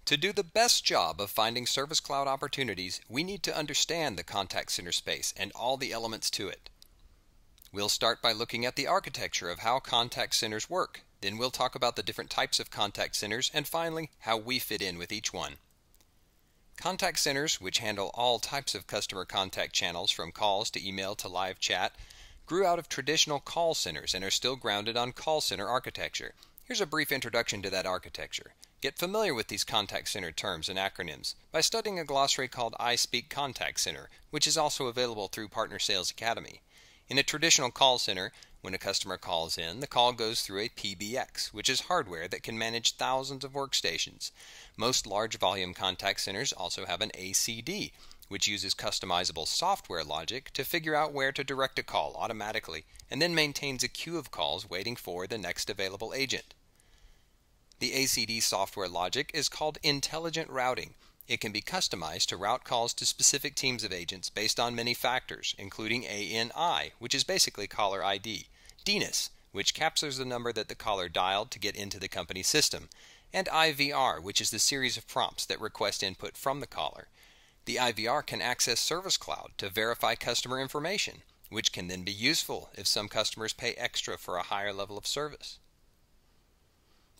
To do the best job of finding Service Cloud opportunities, we need to understand the contact center space and all the elements to it. We'll start by looking at the architecture of how contact centers work. Then we'll talk about the different types of contact centers, and finally, how we fit in with each one. Contact centers, which handle all types of customer contact channels from calls to email to live chat, grew out of traditional call centers and are still grounded on call center architecture. Here's a brief introduction to that architecture. Get familiar with these contact center terms and acronyms by studying a glossary called I Speak Contact Center, which is also available through Partner Sales Academy. In a traditional call center, when a customer calls in, the call goes through a PBX, which is hardware that can manage thousands of workstations. Most large volume contact centers also have an ACD, which uses customizable software logic to figure out where to direct a call automatically, and then maintains a queue of calls waiting for the next available agent. The ACD software logic is called intelligent routing. It can be customized to route calls to specific teams of agents based on many factors, including ANI, which is basically caller ID, DNIS, which captures the number that the caller dialed to get into the company system, and IVR, which is the series of prompts that request input from the caller. The IVR can access Service Cloud to verify customer information, which can then be useful if some customers pay extra for a higher level of service.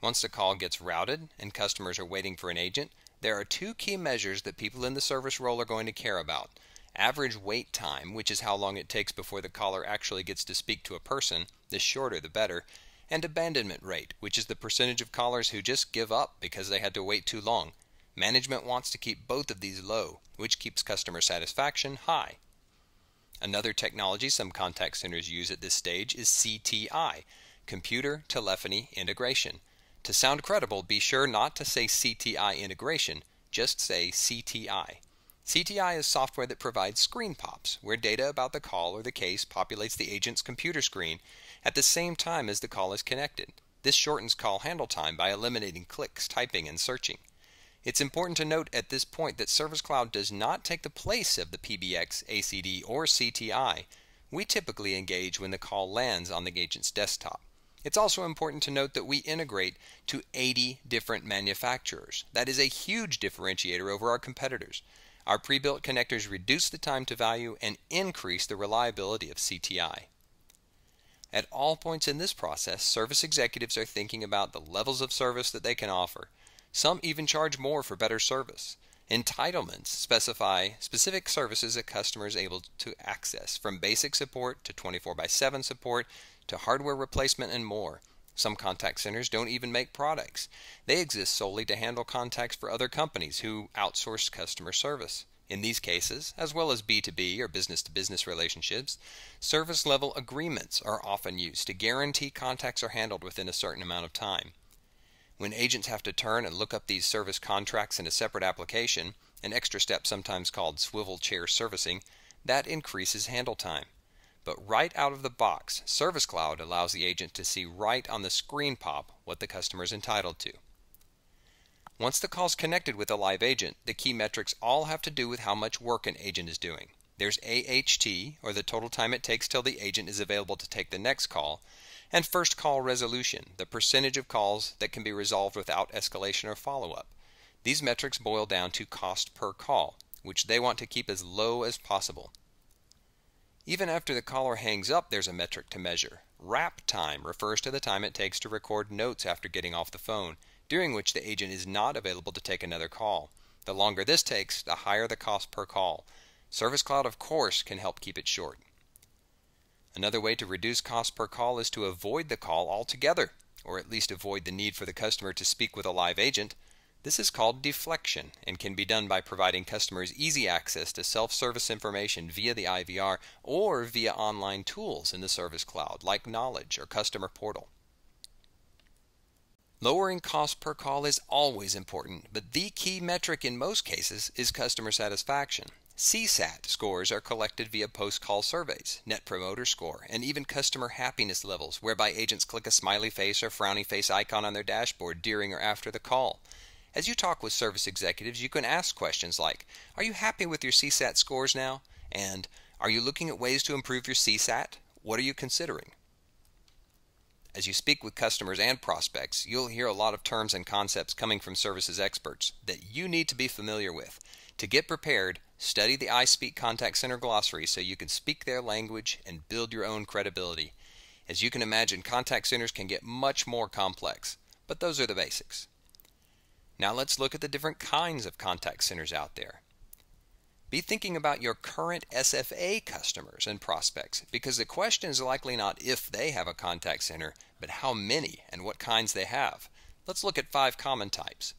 Once the call gets routed and customers are waiting for an agent, there are two key measures that people in the service role are going to care about. Average wait time, which is how long it takes before the caller actually gets to speak to a person, the shorter the better, and abandonment rate, which is the percentage of callers who just give up because they had to wait too long. Management wants to keep both of these low, which keeps customer satisfaction high. Another technology some contact centers use at this stage is CTI, Computer Telephony Integration. To sound credible, be sure not to say CTI integration, just say CTI. CTI is software that provides screen pops, where data about the call or the case populates the agent's computer screen at the same time as the call is connected. This shortens call handle time by eliminating clicks, typing, and searching. It's important to note at this point that Service Cloud does not take the place of the PBX, ACD, or CTI. We typically engage when the call lands on the agent's desktop. It's also important to note that we integrate to 80 different manufacturers. That is a huge differentiator over our competitors. Our pre-built connectors reduce the time to value and increase the reliability of CTI. At all points in this process, service executives are thinking about the levels of service that they can offer. Some even charge more for better service. Entitlements specify specific services a customer is able to access, from basic support to 24/7 support to hardware replacement and more. Some contact centers don't even make products. They exist solely to handle contacts for other companies who outsource customer service. In these cases, as well as B2B or business-to-business relationships, service-level agreements are often used to guarantee contacts are handled within a certain amount of time. When agents have to turn and look up these service contracts in a separate application, an extra step sometimes called swivel chair servicing, that increases handle time. But right out of the box, Service Cloud allows the agent to see right on the screen pop what the customer is entitled to. Once the call's connected with a live agent, the key metrics all have to do with how much work an agent is doing. There's AHT, or the total time it takes till the agent is available to take the next call, and first call resolution, the percentage of calls that can be resolved without escalation or follow-up. These metrics boil down to cost per call, which they want to keep as low as possible. Even after the caller hangs up, there's a metric to measure. Wrap time refers to the time it takes to record notes after getting off the phone, during which the agent is not available to take another call. The longer this takes, the higher the cost per call. Service Cloud, of course, can help keep it short. Another way to reduce cost per call is to avoid the call altogether, or at least avoid the need for the customer to speak with a live agent. This is called deflection and can be done by providing customers easy access to self-service information via the IVR or via online tools in the Service Cloud like Knowledge or Customer Portal. Lowering cost per call is always important, but the key metric in most cases is customer satisfaction. CSAT scores are collected via post-call surveys, Net Promoter Score, and even customer happiness levels, whereby agents click a smiley face or frowny face icon on their dashboard during or after the call. As you talk with service executives, you can ask questions like, "Are you happy with your CSAT scores now?" and "Are you looking at ways to improve your CSAT? What are you considering?" As you speak with customers and prospects, you'll hear a lot of terms and concepts coming from services experts that you need to be familiar with. To get prepared, study the iSpeak Contact Center Glossary so you can speak their language and build your own credibility. As you can imagine, contact centers can get much more complex, but those are the basics. Now let's look at the different kinds of contact centers out there. Be thinking about your current SFA customers and prospects, because the question is likely not if they have a contact center, but how many and what kinds they have. Let's look at 5 common types.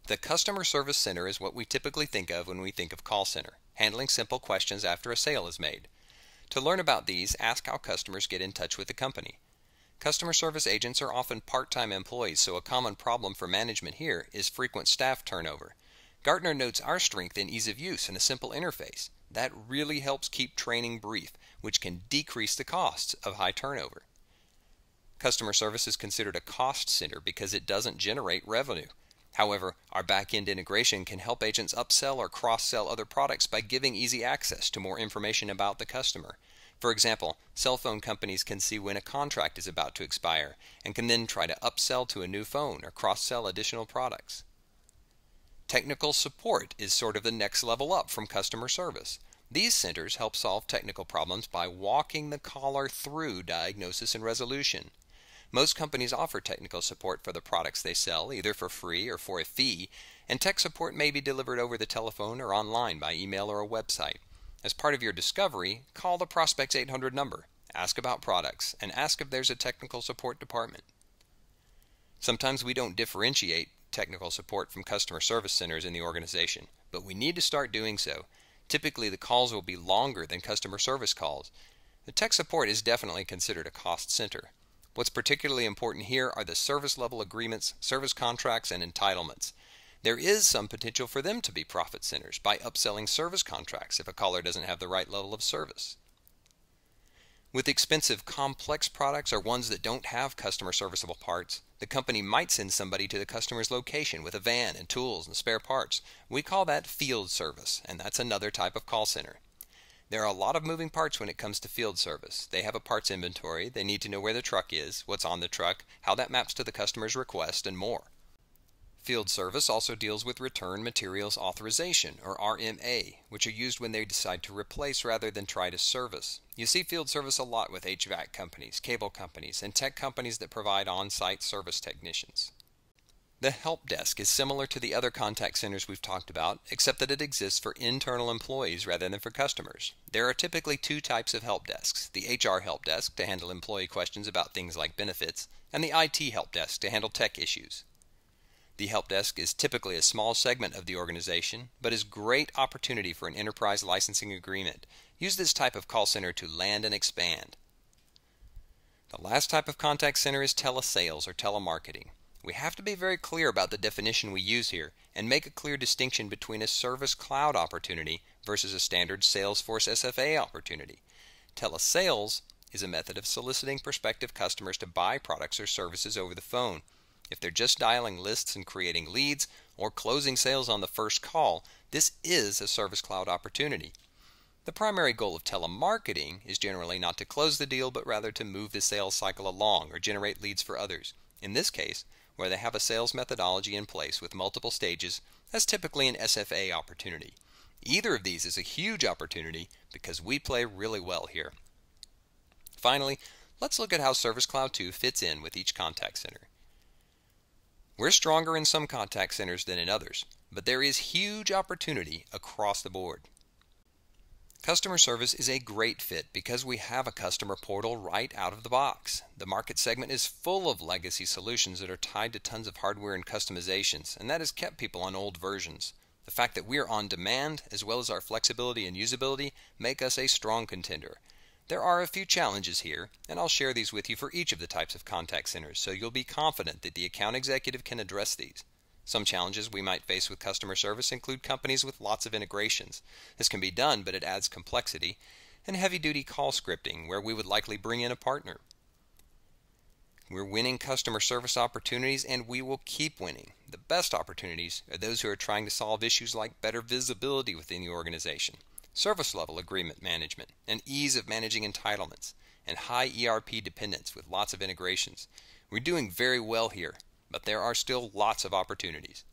The customer service center is what we typically think of when we think of call center, handling simple questions after a sale is made. To learn about these, ask how customers get in touch with the company. Customer service agents are often part-time employees, so a common problem for management here is frequent staff turnover. Gartner notes our strength in ease of use and a simple interface. That really helps keep training brief, which can decrease the costs of high turnover. Customer service is considered a cost center because it doesn't generate revenue. However, our back-end integration can help agents upsell or cross-sell other products by giving easy access to more information about the customer. For example, cell phone companies can see when a contract is about to expire and can then try to upsell to a new phone or cross-sell additional products. Technical support is sort of the next level up from customer service. These centers help solve technical problems by walking the caller through diagnosis and resolution. Most companies offer technical support for the products they sell, either for free or for a fee, and tech support may be delivered over the telephone or online by email or a website. As part of your discovery, call the Prospects 800 number, ask about products, and ask if there's a technical support department. Sometimes we don't differentiate technical support from customer service centers in the organization, but we need to start doing so. Typically, the calls will be longer than customer service calls. The tech support is definitely considered a cost center. What's particularly important here are the service level agreements, service contracts, and entitlements. There is some potential for them to be profit centers by upselling service contracts if a caller doesn't have the right level of service. With expensive, complex products or ones that don't have customer serviceable parts, the company might send somebody to the customer's location with a van and tools and spare parts. We call that field service, and that's another type of call center. There are a lot of moving parts when it comes to field service. They have a parts inventory, they need to know where the truck is, what's on the truck, how that maps to the customer's request, and more. Field service also deals with return materials authorization, or RMA, which are used when they decide to replace rather than try to service. You see field service a lot with HVAC companies, cable companies, and tech companies that provide on-site service technicians. The help desk is similar to the other contact centers we've talked about, except that it exists for internal employees rather than for customers. There are typically 2 types of help desks: the HR help desk to handle employee questions about things like benefits, and the IT help desk to handle tech issues. The help desk is typically a small segment of the organization, but is a great opportunity for an enterprise licensing agreement. Use this type of call center to land and expand. The last type of contact center is telesales or telemarketing. We have to be very clear about the definition we use here and make a clear distinction between a Service Cloud opportunity versus a standard Salesforce SFA opportunity. Telesales is a method of soliciting prospective customers to buy products or services over the phone. If they're just dialing lists and creating leads or closing sales on the first call, this is a Service Cloud opportunity. The primary goal of telemarketing is generally not to close the deal, but rather to move the sales cycle along or generate leads for others. In this case, where they have a sales methodology in place with multiple stages, that's typically an SFA opportunity. Either of these is a huge opportunity because we play really well here. Finally, let's look at how Service Cloud 2 fits in with each contact center. We're stronger in some contact centers than in others, but there is huge opportunity across the board. Customer service is a great fit because we have a customer portal right out of the box. The market segment is full of legacy solutions that are tied to tons of hardware and customizations, and that has kept people on old versions. The fact that we're on demand, as well as our flexibility and usability, make us a strong contender. There are a few challenges here, and I'll share these with you for each of the types of contact centers, so you'll be confident that the account executive can address these. Some challenges we might face with customer service include companies with lots of integrations. This can be done, but it adds complexity, and heavy-duty call scripting, where we would likely bring in a partner. We're winning customer service opportunities, and we will keep winning. The best opportunities are those who are trying to solve issues like better visibility within the organization, service level agreement management, and ease of managing entitlements, and high ERP dependence with lots of integrations. We're doing very well here, but there are still lots of opportunities.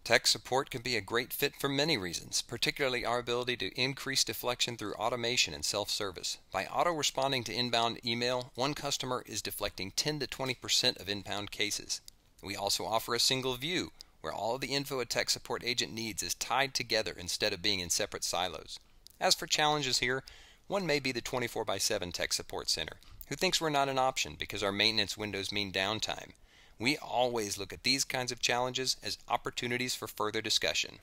Tech support can be a great fit for many reasons, particularly our ability to increase deflection through automation and self-service. By auto-responding to inbound email, one customer is deflecting 10 to 20% of inbound cases. We also offer a single view, where all of the info a tech support agent needs is tied together instead of being in separate silos. As for challenges here, one may be the 24/7 tech support center, who thinks we're not an option because our maintenance windows mean downtime. We always look at these kinds of challenges as opportunities for further discussion.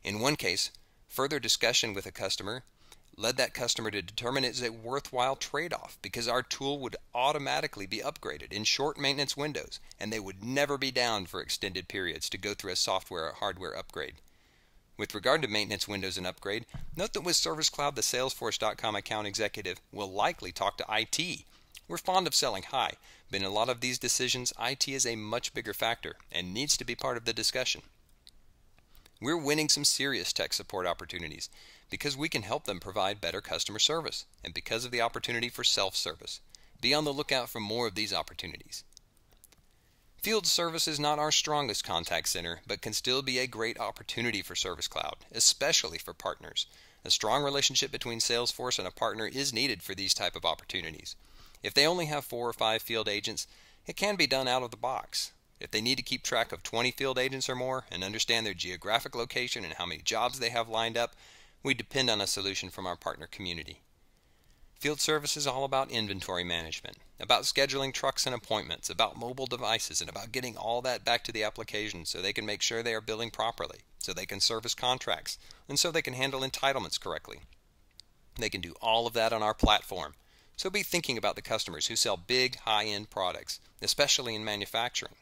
In one case, further discussion with a customer led that customer to determine it is a worthwhile trade-off because our tool would automatically be upgraded in short maintenance windows and they would never be down for extended periods to go through a software or hardware upgrade. With regard to maintenance windows and upgrade, note that with Service Cloud, the Salesforce.com account executive will likely talk to IT. We're fond of selling high, but in a lot of these decisions, IT is a much bigger factor and needs to be part of the discussion. We're winning some serious tech support opportunities because we can help them provide better customer service and because of the opportunity for self-service. Be on the lookout for more of these opportunities. Field service is not our strongest contact center, but can still be a great opportunity for Service Cloud, especially for partners. A strong relationship between Salesforce and a partner is needed for these type of opportunities. If they only have 4 or 5 field agents, it can be done out of the box. If they need to keep track of 20 field agents or more and understand their geographic location and how many jobs they have lined up, we depend on a solution from our partner community. Field service is all about inventory management, about scheduling trucks and appointments, about mobile devices, and about getting all that back to the application so they can make sure they are billing properly, so they can service contracts, and so they can handle entitlements correctly. They can do all of that on our platform. So be thinking about the customers who sell big, high-end products, especially in manufacturing.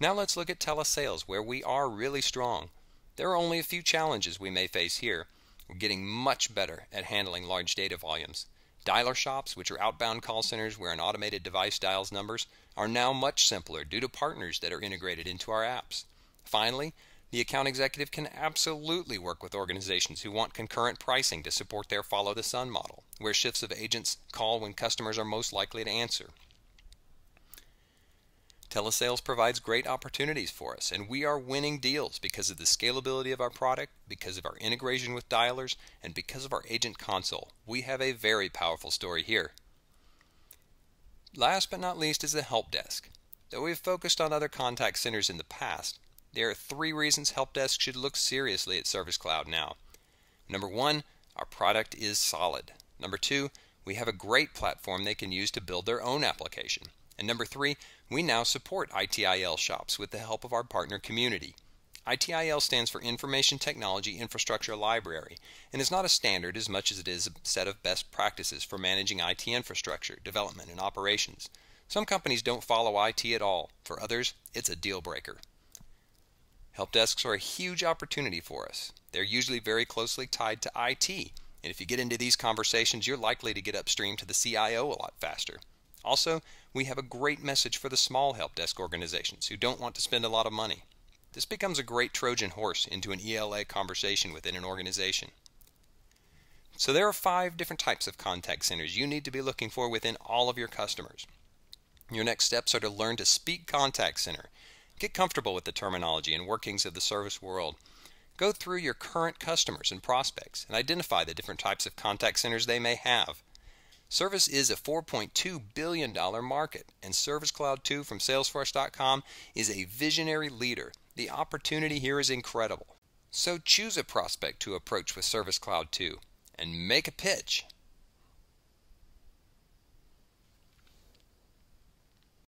Now let's look at telesales, where we are really strong. There are only a few challenges we may face here. We're getting much better at handling large data volumes. Dialer shops, which are outbound call centers where an automated device dials numbers, are now much simpler due to partners that are integrated into our apps. Finally, the account executive can absolutely work with organizations who want concurrent pricing to support their follow-the-sun model, where shifts of agents call when customers are most likely to answer. Telesales provides great opportunities for us, and we are winning deals because of the scalability of our product, because of our integration with dialers, and because of our agent console. We have a very powerful story here. Last but not least is the help desk. Though we've focused on other contact centers in the past, there are 3 reasons help desk should look seriously at Service Cloud now. Number 1, our product is solid. Number 2, we have a great platform they can use to build their own application. And number 3, we now support ITIL shops with the help of our partner community. ITIL stands for Information Technology Infrastructure Library and is not a standard as much as it is a set of best practices for managing IT infrastructure, development, and operations. Some companies don't follow IT at all. For others, it's a deal breaker. Help desks are a huge opportunity for us. They're usually very closely tied to IT, and if you get into these conversations, you're likely to get upstream to the CIO a lot faster. Also, we have a great message for the small help desk organizations who don't want to spend a lot of money. This becomes a great Trojan horse into an ELA conversation within an organization. So there are 5 different types of contact centers you need to be looking for within all of your customers. Your next steps are to learn to speak contact center. Get comfortable with the terminology and workings of the service world. Go through your current customers and prospects and identify the different types of contact centers they may have. Service is a $4.2 billion market, and Service Cloud 2 from Salesforce.com is a visionary leader. The opportunity here is incredible. So choose a prospect to approach with Service Cloud 2 and make a pitch.